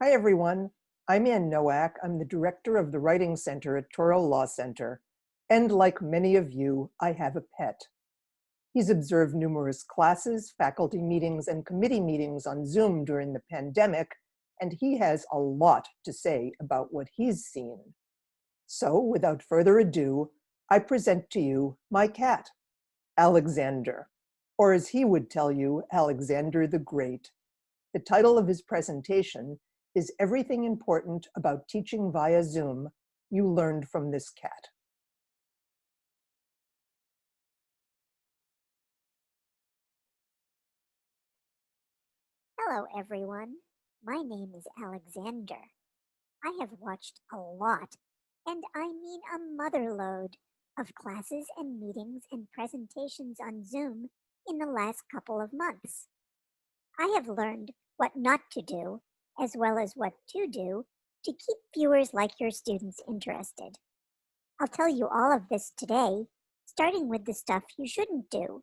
Hi, everyone. I'm Nowak. I'm the director of the Writing Center at Touro Law Center. And like many of you, I have a pet. He's observed numerous classes, faculty meetings, and committee meetings on Zoom during the pandemic, and he has a lot to say about what he's seen. So without further ado, I present to you my cat, Alexander, or as he would tell you, Alexander the Great. The title of his presentation is Everything Important About Teaching via Zoom You Learned from This Cat. Hello, everyone. My name is Alexander. I have watched a lot, and I mean a motherload, of classes and meetings and presentations on Zoom in the last couple of months. I have learned what not to do, as well as what to do, to keep viewers like your students interested. I'll tell you all of this today, starting with the stuff you shouldn't do.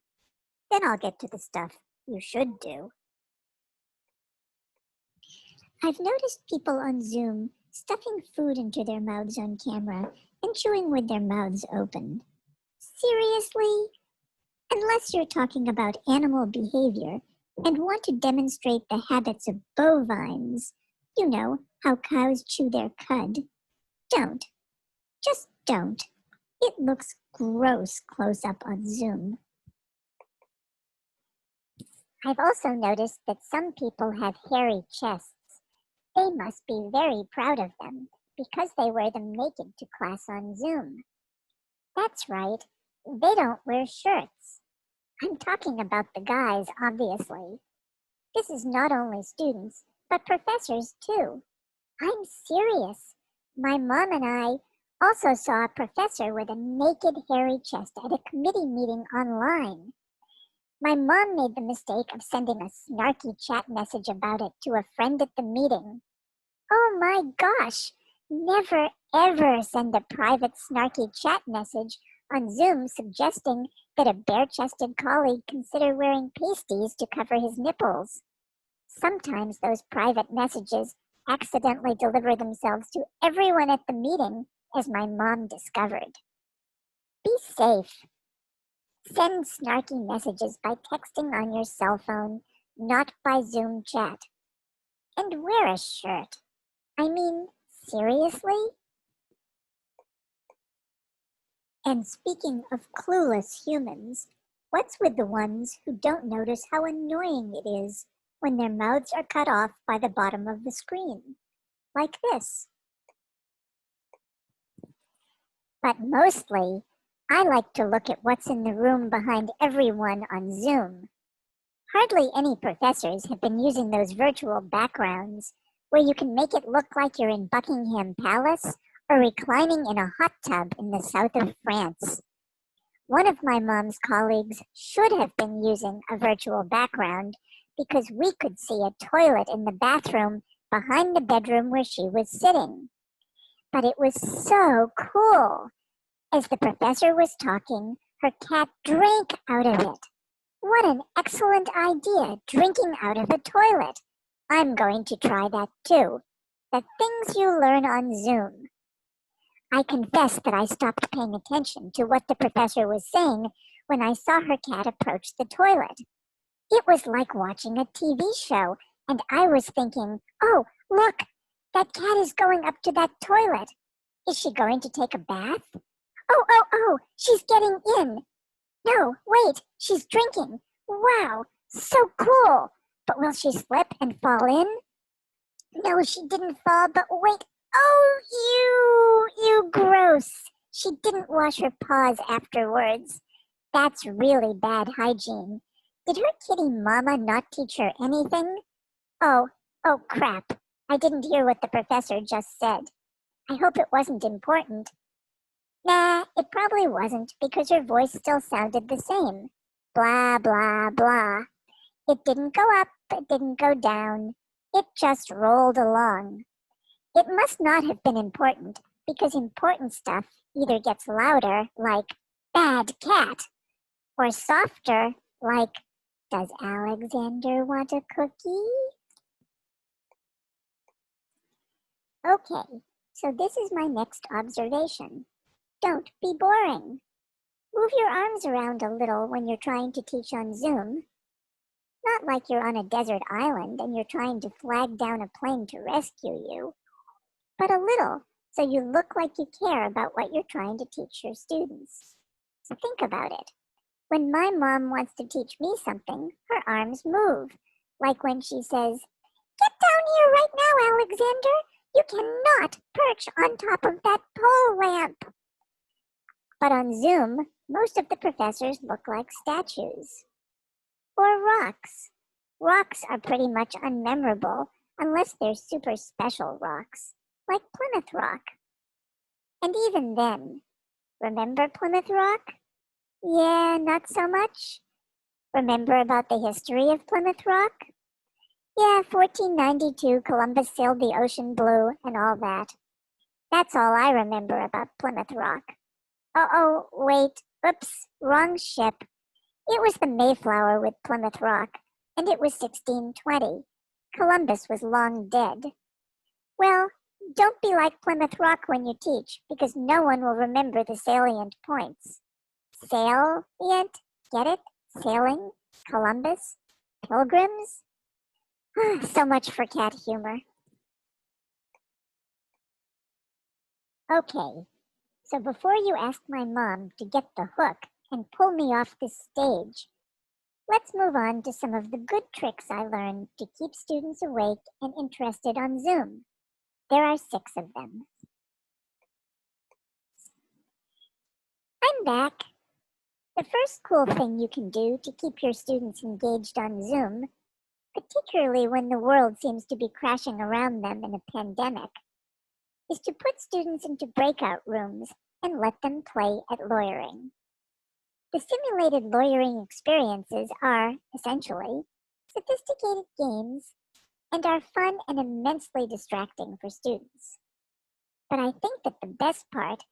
Then I'll get to the stuff you should do. I've noticed people on Zoom stuffing food into their mouths on camera and chewing with their mouths open. Seriously? Unless you're talking about animal behavior and want to demonstrate the habits of bovines, you know, how cows chew their cud, don't. Just don't. It looks gross close up on Zoom. I've also noticed that some people have hairy chests. They must be very proud of them because they wear them naked to class on Zoom. That's right, they don't wear shirts. I'm talking about the guys, obviously. This is not only students, but professors too. I'm serious. My mom and I also saw a professor with a naked, hairy chest at a committee meeting online. My mom made the mistake of sending a snarky chat message about it to a friend at the meeting. Oh my gosh! Never ever send a private snarky chat message on Zoom suggesting that a bare-chested colleague consider wearing pasties to cover his nipples. Sometimes those private messages accidentally deliver themselves to everyone at the meeting, as my mom discovered. Be safe. Send snarky messages by texting on your cell phone, not by Zoom chat. And wear a shirt. I mean, seriously? And speaking of clueless humans, what's with the ones who don't notice how annoying it is when their mouths are cut off by the bottom of the screen? Like this. But mostly, I like to look at what's in the room behind everyone on Zoom. Hardly any professors have been using those virtual backgrounds where you can make it look like you're in Buckingham Palace or reclining in a hot tub in the south of France. One of my mom's colleagues should have been using a virtual background because we could see a toilet in the bathroom behind the bedroom where she was sitting. But it was so cool. As the professor was talking, her cat drank out of it. What an excellent idea, drinking out of a toilet. I'm going to try that too. The things you learn on Zoom. I confess that I stopped paying attention to what the professor was saying when I saw her cat approach the toilet. It was like watching a TV show, and I was thinking, oh, look, that cat is going up to that toilet. Is she going to take a bath? Oh, she's getting in. No, wait, she's drinking. Wow, so cool. But will she slip and fall in? No, she didn't fall, but wait. Oh, you gross. She didn't wash her paws afterwards. That's really bad hygiene. Did her kitty mama not teach her anything? Oh, crap. I didn't hear what the professor just said. I hope it wasn't important. Nah, it probably wasn't because her voice still sounded the same. Blah, blah, blah. It didn't go up, it didn't go down. It just rolled along. It must not have been important because important stuff either gets louder, like bad cat, or softer, like does Alexander want a cookie? Okay, so this is my next observation. Don't be boring. Move your arms around a little when you're trying to teach on Zoom. Not like you're on a desert island and you're trying to flag down a plane to rescue you, but a little so you look like you care about what you're trying to teach your students. Think about it. When my mom wants to teach me something, her arms move, like when she says, "Get down here right now, Alexander. You cannot perch on top of that pole lamp." But on Zoom, most of the professors look like statues. Or rocks. Rocks are pretty much unmemorable unless they're super special rocks, like Plymouth Rock. And even then, remember Plymouth Rock? Yeah, not so much. Remember about the history of Plymouth Rock? Yeah, 1492, Columbus sailed the ocean blue and all that. That's all I remember about Plymouth Rock. Oh, wait, oops, wrong ship. It was the Mayflower with Plymouth Rock, and it was 1620. Columbus was long dead. Well, don't be like Plymouth Rock when you teach, because no one will remember the salient points. Salient? Get it? Sailing? Columbus? Pilgrims? So much for cat humor. Okay, so before you ask my mom to get the hook and pull me off this stage, let's move on to some of the good tricks I learned to keep students awake and interested on Zoom. There are 6 of them. I'm back. The first cool thing you can do to keep your students engaged on Zoom, particularly when the world seems to be crashing around them in a pandemic, is to put students into breakout rooms and let them play at lawyering. The simulated lawyering experiences are, essentially, sophisticated games and are fun and immensely distracting for students. But I think that the best part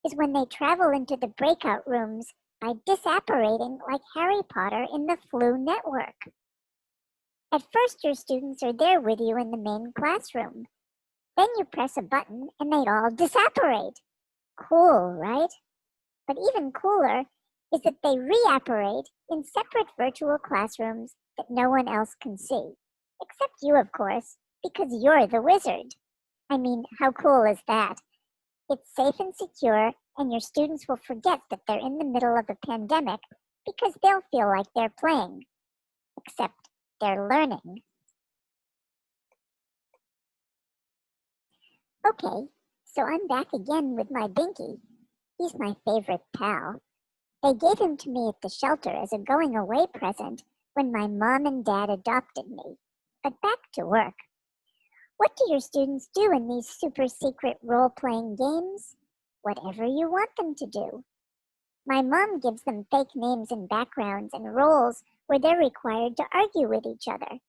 is when they travel into the breakout rooms by disapparating like Harry Potter in the Flu Network. At first, your students are there with you in the main classroom. Then you press a button and they all disapparate. Cool, right? But even cooler is that they reapparate in separate virtual classrooms that no one else can see. Except you, of course, because you're the wizard. I mean, how cool is that? It's safe and secure, and your students will forget that they're in the middle of a pandemic because they'll feel like they're playing. Except they're learning. Okay, so I'm back again with my Binky. He's my favorite pal. They gave him to me at the shelter as a going away present when my mom and dad adopted me. But back to work. What do your students do in these super secret role-playing games? Whatever you want them to do. My mom gives them fake names and backgrounds and roles where they're required to argue with each other.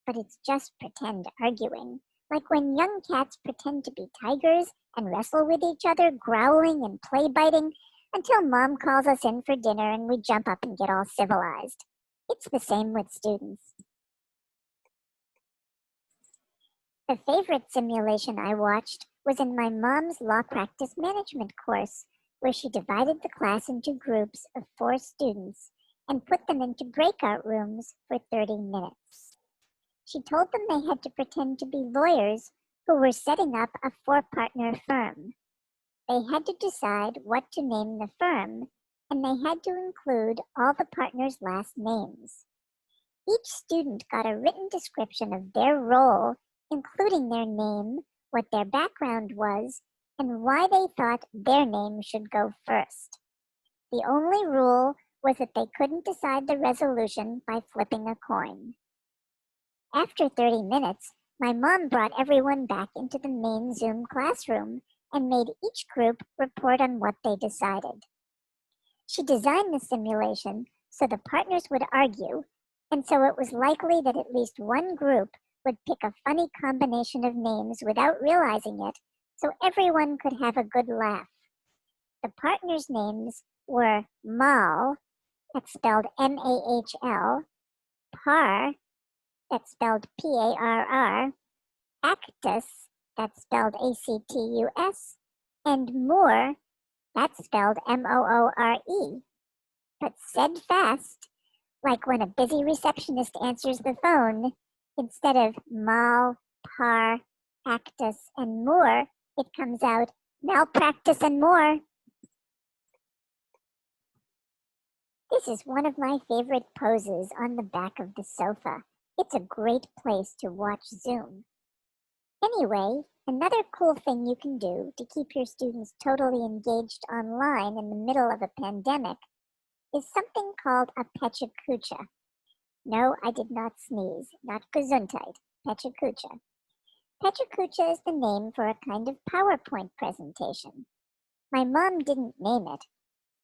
But it's just pretend arguing, like when young cats pretend to be tigers and wrestle with each other, growling and play biting, until mom calls us in for dinner and we jump up and get all civilized. It's the same with students. The favorite simulation I watched was in my mom's law practice management course, where she divided the class into groups of 4 students and put them into breakout rooms for 30 minutes. She told them they had to pretend to be lawyers who were setting up a 4-partner firm. They had to decide what to name the firm, and they had to include all the partners' last names. Each student got a written description of their role, including their name, what their background was, and why they thought their name should go first. The only rule was that they couldn't decide the resolution by flipping a coin. After 30 minutes, my mom brought everyone back into the main Zoom classroom and made each group report on what they decided. She designed the simulation so the partners would argue, and so it was likely that at least one group would pick a funny combination of names without realizing it, so everyone could have a good laugh. The partners' names were Mal, that's spelled M-A-H-L, Par, that's spelled P-A-R-R, Actus, that's spelled ACTUS, and more, that's spelled MOORE. But said fast, like when a busy receptionist answers the phone, instead of mal, par, actus, and more, it comes out malpractice and more. This is one of my favorite poses on the back of the sofa. It's a great place to watch Zoom. Anyway, another cool thing you can do to keep your students totally engaged online in the middle of a pandemic is something called a Pecha Kucha. No, I did not sneeze, not Gesundheit, Pecha Kucha. Pecha Kucha is the name for a kind of PowerPoint presentation. My mom didn't name it.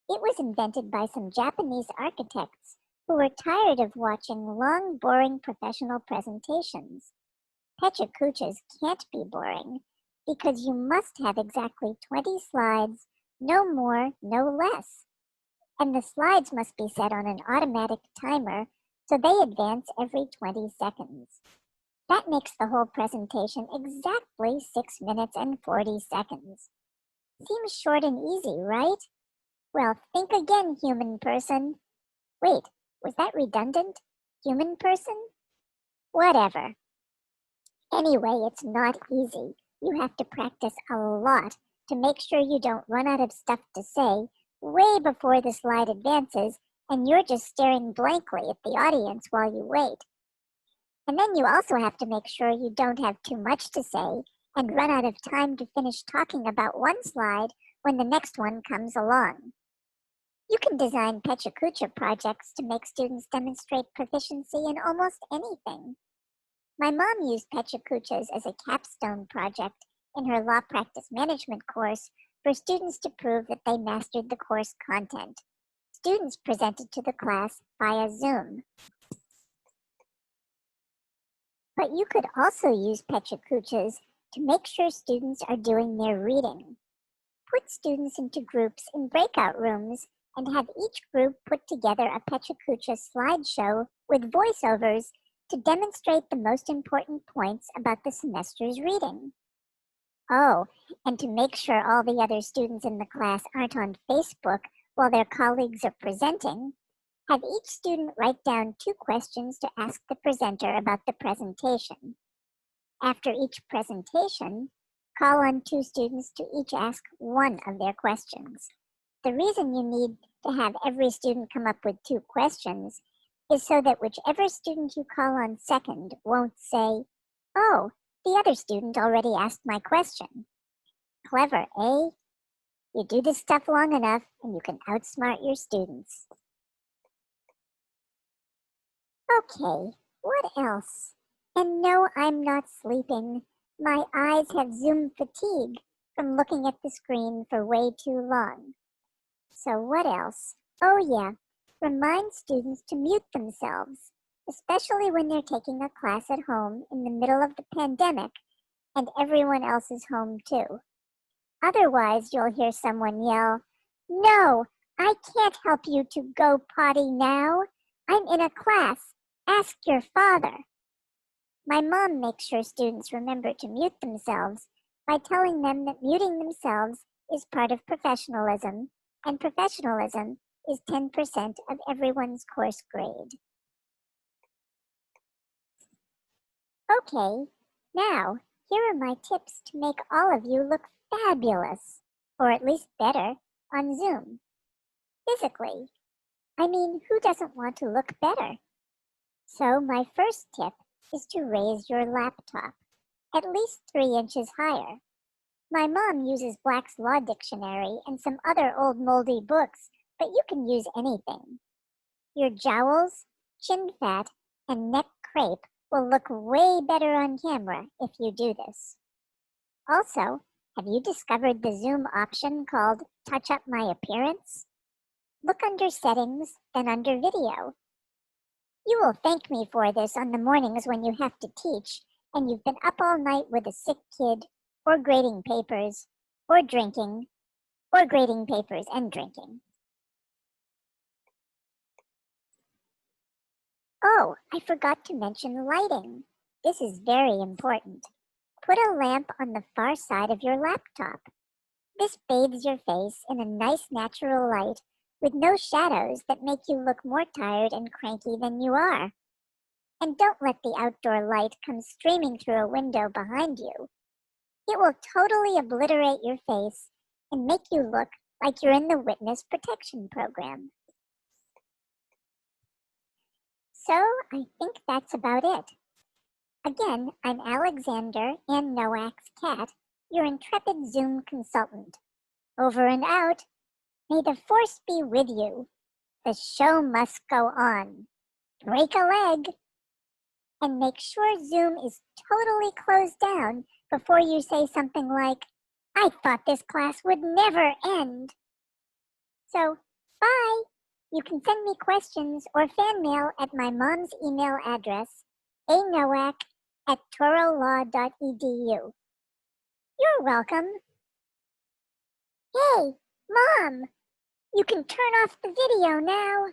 It was invented by some Japanese architects who were tired of watching long, boring professional presentations. Pecha Kuchas can't be boring because you must have exactly 20 slides, no more, no less. And the slides must be set on an automatic timer so they advance every 20 seconds. That makes the whole presentation exactly 6 minutes and 40 seconds. Seems short and easy, right? Well, think again, human person. Wait, was that redundant? Human person? Whatever. Anyway, it's not easy. You have to practice a lot to make sure you don't run out of stuff to say way before the slide advances and you're just staring blankly at the audience while you wait. And then you also have to make sure you don't have too much to say and run out of time to finish talking about one slide when the next one comes along. You can design Pecha Kucha projects to make students demonstrate proficiency in almost anything. My mom used Pecha Kuchas as a capstone project in her law practice management course for students to prove that they mastered the course content. Students presented to the class via Zoom. But you could also use Pecha Kuchas to make sure students are doing their reading. Put students into groups in breakout rooms and have each group put together a Pecha Kucha slideshow with voiceovers to demonstrate the most important points about the semester's reading. Oh, and to make sure all the other students in the class aren't on Facebook while their colleagues are presenting, have each student write down 2 questions to ask the presenter about the presentation. After each presentation, call on 2 students to each ask 1 of their questions. The reason you need to have every student come up with 2 questions is so that whichever student you call on second won't say, "Oh, the other student already asked my question." Clever, eh? You do this stuff long enough and you can outsmart your students. Okay, what else? And no, I'm not sleeping. My eyes have Zoom fatigue from looking at the screen for way too long. So what else? Oh yeah, remind students to mute themselves, especially when they're taking a class at home in the middle of the pandemic and everyone else is home too. Otherwise, you'll hear someone yell, "No, I can't help you to go potty now. I'm in a class. Ask your father." My mom makes sure students remember to mute themselves by telling them that muting themselves is part of professionalism, and professionalism is 10% of everyone's course grade. Okay, now here are my tips to make all of you look fabulous, or at least better, on Zoom. Physically. I mean, who doesn't want to look better? So my first tip is to raise your laptop, at least 3 inches higher. My mom uses Black's Law Dictionary and some other old moldy books, but you can use anything. Your jowls, chin fat, and neck crepe will look way better on camera if you do this. Also, have you discovered the Zoom option called Touch Up My Appearance? Look under Settings, then under Video. You will thank me for this on the mornings when you have to teach and you've been up all night with a sick kid, or grading papers, or drinking, or grading papers and drinking. Oh, I forgot to mention lighting. This is very important. Put a lamp on the far side of your laptop. This bathes your face in a nice natural light with no shadows that make you look more tired and cranky than you are. And don't let the outdoor light come streaming through a window behind you. It will totally obliterate your face and make you look like you're in the witness protection program. So I think that's about it. Again, I'm Alexander and Nowak's cat, your intrepid Zoom consultant. Over and out. May the force be with you. The show must go on. Break a leg. And make sure Zoom is totally closed down before you say something like, I thought this class would never end. So, bye. You can send me questions or fan mail at my mom's email address, anowak@tourolaw.edu. You're welcome. Hey, Mom, you can turn off the video now.